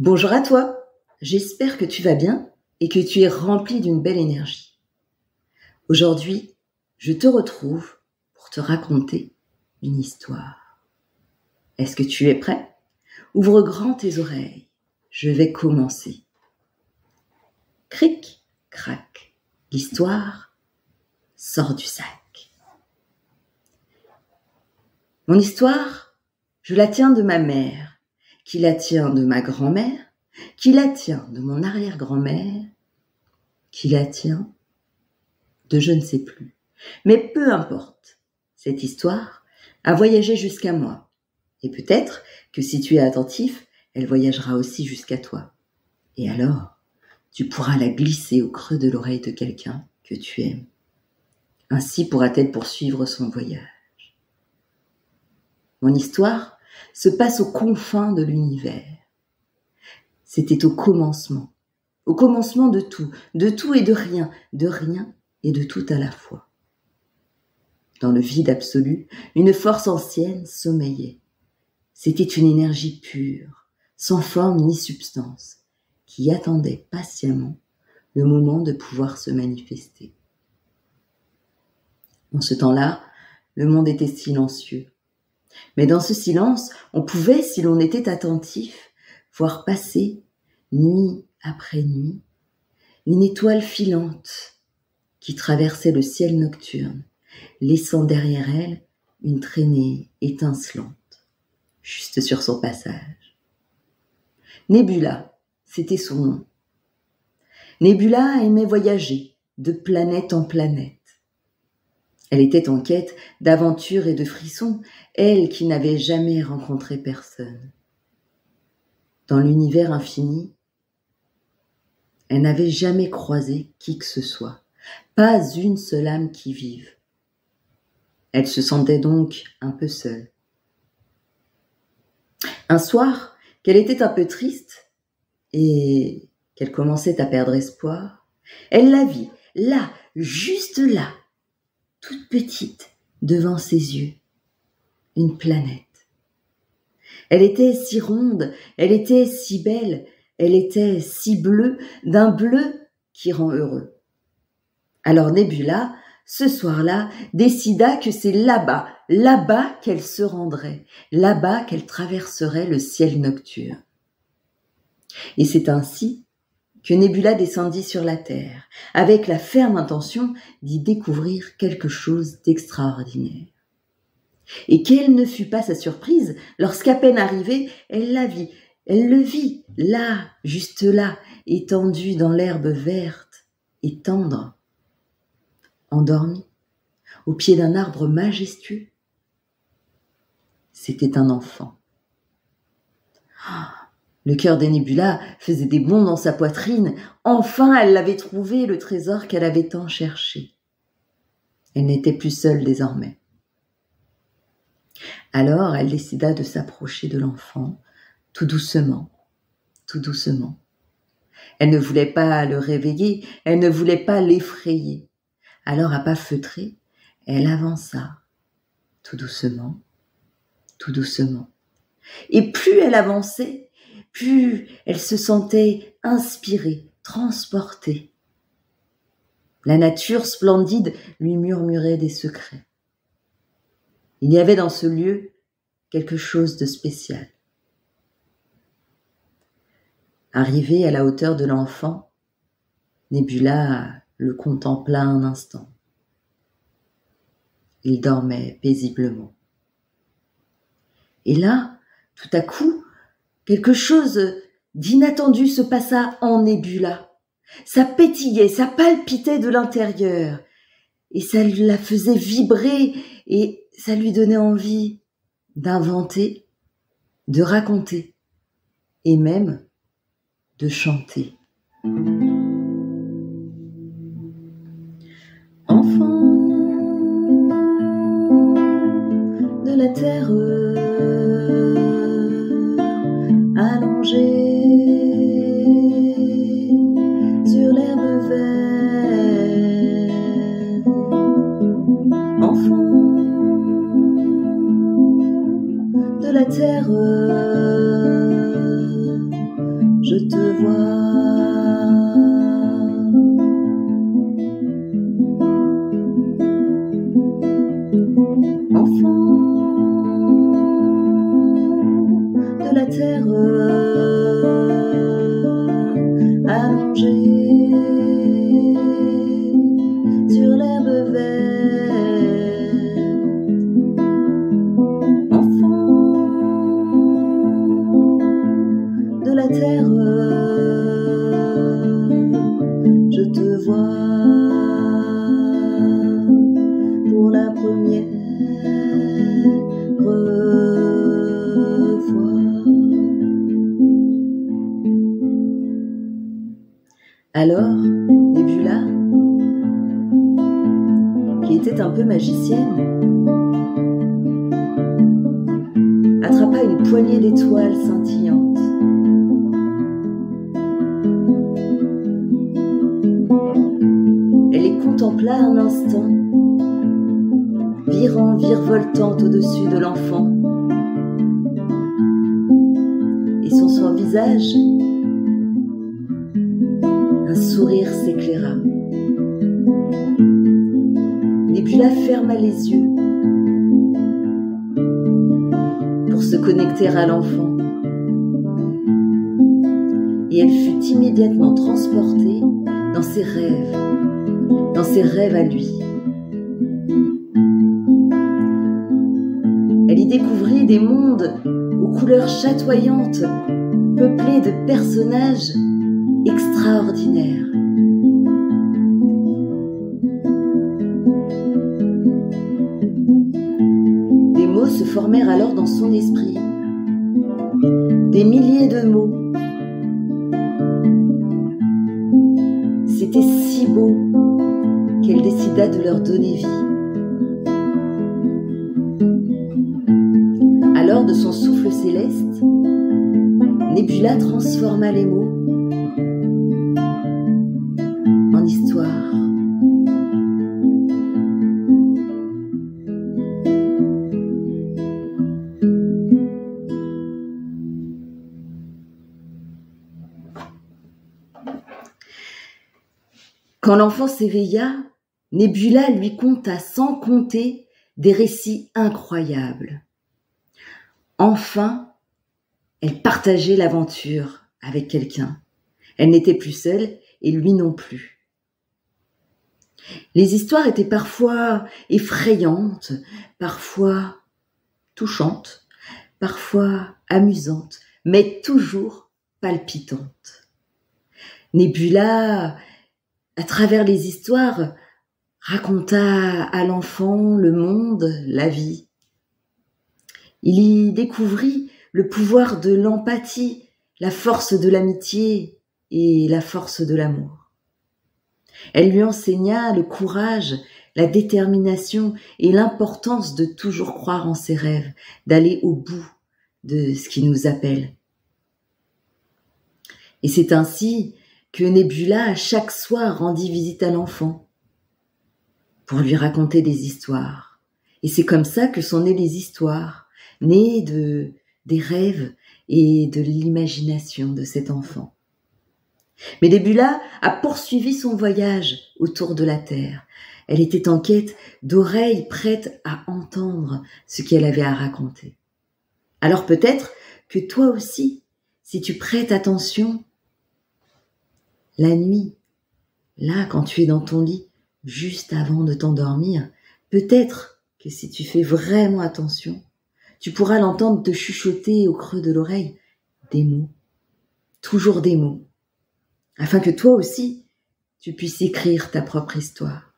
Bonjour à toi, j'espère que tu vas bien et que tu es rempli d'une belle énergie. Aujourd'hui, je te retrouve pour te raconter une histoire. Est-ce que tu es prêt? Ouvre grand tes oreilles, je vais commencer. Cric, crac, l'histoire sort du sac. Mon histoire, je la tiens de ma mère, qui la tient de ma grand-mère, qui la tient de mon arrière-grand-mère, qui la tient de je ne sais plus. Mais peu importe, cette histoire a voyagé jusqu'à moi. Et peut-être que si tu es attentif, elle voyagera aussi jusqu'à toi. Et alors, tu pourras la glisser au creux de l'oreille de quelqu'un que tu aimes. Ainsi pourra-t-elle poursuivre son voyage. Mon histoire se passe aux confins de l'univers. C'était au commencement de tout et de rien et de tout à la fois. Dans le vide absolu, une force ancienne sommeillait. C'était une énergie pure, sans forme ni substance, qui attendait patiemment le moment de pouvoir se manifester. En ce temps-là, le monde était silencieux. Mais dans ce silence, on pouvait, si l'on était attentif, voir passer, nuit après nuit, une étoile filante qui traversait le ciel nocturne, laissant derrière elle une traînée étincelante, juste sur son passage. Nébula, c'était son nom. Nébula aimait voyager de planète en planète. Elle était en quête d'aventures et de frissons, elle qui n'avait jamais rencontré personne. Dans l'univers infini, elle n'avait jamais croisé qui que ce soit, pas une seule âme qui vive. Elle se sentait donc un peu seule. Un soir, qu'elle était un peu triste et qu'elle commençait à perdre espoir, elle la vit, là, juste là, toute petite, devant ses yeux, une planète. Elle était si ronde, elle était si belle, elle était si bleue, d'un bleu qui rend heureux. Alors Nébula, ce soir-là, décida que c'est là-bas qu'elle se rendrait, là-bas qu'elle traverserait le ciel nocturne. Et c'est ainsi que Nébula descendit sur la terre, avec la ferme intention d'y découvrir quelque chose d'extraordinaire. Et quelle ne fut pas sa surprise lorsqu'à peine arrivée, elle le vit, là, juste là, étendu dans l'herbe verte et tendre, endormi, au pied d'un arbre majestueux. C'était un enfant. Le cœur de Nébula faisait des bonds dans sa poitrine. Enfin, elle l'avait trouvé, le trésor qu'elle avait tant cherché. Elle n'était plus seule désormais. Alors, elle décida de s'approcher de l'enfant, tout doucement, tout doucement. Elle ne voulait pas le réveiller, elle ne voulait pas l'effrayer. Alors, à pas feutrés, elle avança, tout doucement, tout doucement. Et plus elle avançait, plus elle se sentait inspirée, transportée. La nature splendide lui murmurait des secrets. Il y avait dans ce lieu quelque chose de spécial. Arrivée à la hauteur de l'enfant, Nébula le contempla un instant. Il dormait paisiblement. Et là, tout à coup, quelque chose d'inattendu se passa en Nébula. Ça pétillait, ça palpitait de l'intérieur, et ça la faisait vibrer, et ça lui donnait envie d'inventer, de raconter, et même de chanter. Enfant de la terre, allongé sur l'herbe verte, enfant de la terre, je te vois. Enfant de la terre, allongé sur l'herbe verte. Enfant de la terre, je te vois pour la première fois. Alors, Nébula, qui était un peu magicienne, attrapa une poignée d'étoiles scintillantes. Elle les contempla un instant, virevoltant au-dessus de l'enfant. Et sur son visage, un sourire s'éclaira. Nébula ferma les yeux pour se connecter à l'enfant. Et elle fut immédiatement transportée dans ses rêves à lui. Elle y découvrit des mondes aux couleurs chatoyantes, peuplés de personnages extraordinaires. Des mots se formèrent alors dans son esprit, des milliers de mots. C'était si beau qu'elle décida de leur donner vie. Alors, de son souffle céleste, Nébula transforma les mots en histoire. Quand l'enfant s'éveilla, Nébula lui conta sans compter des récits incroyables. Enfin, elle partageait l'aventure avec quelqu'un. Elle n'était plus seule et lui non plus. Les histoires étaient parfois effrayantes, parfois touchantes, parfois amusantes, mais toujours palpitantes. Nébula, à travers les histoires, raconta à l'enfant le monde, la vie. Il y découvrit le pouvoir de l'empathie, la force de l'amitié et la force de l'amour. Elle lui enseigna le courage, la détermination et l'importance de toujours croire en ses rêves, d'aller au bout de ce qui nous appelle. Et c'est ainsi que Nébula, chaque soir, rendit visite à l'enfant pour lui raconter des histoires. Et c'est comme ça que sont nées les histoires, nées des rêves et de l'imagination de cet enfant. Mais Nébula a poursuivi son voyage autour de la terre. Elle était en quête d'oreilles prêtes à entendre ce qu'elle avait à raconter. Alors peut-être que toi aussi, si tu prêtes attention, la nuit, là quand tu es dans ton lit, juste avant de t'endormir, peut-être que si tu fais vraiment attention, tu pourras l'entendre te chuchoter au creux de l'oreille des mots, toujours des mots, afin que toi aussi, tu puisses écrire ta propre histoire.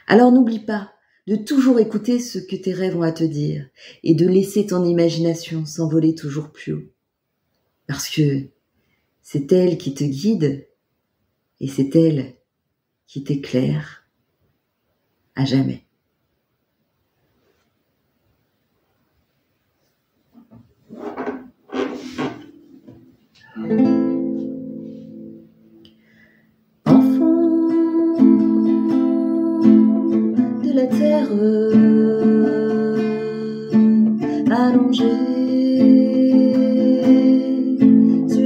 Alors n'oublie pas de toujours écouter ce que tes rêves ont à te dire et de laisser ton imagination s'envoler toujours plus haut. Parce que c'est elle qui te guide et c'est elle qui t'éclaire à jamais. Enfant de la terre, allongé sur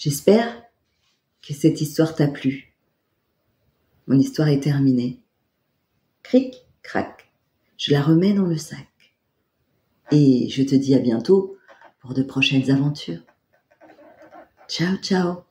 J'espère que cette histoire t'a plu. Mon histoire est terminée. Cric, crac, je la remets dans le sac. Et je te dis à bientôt pour de prochaines aventures. Ciao, ciao.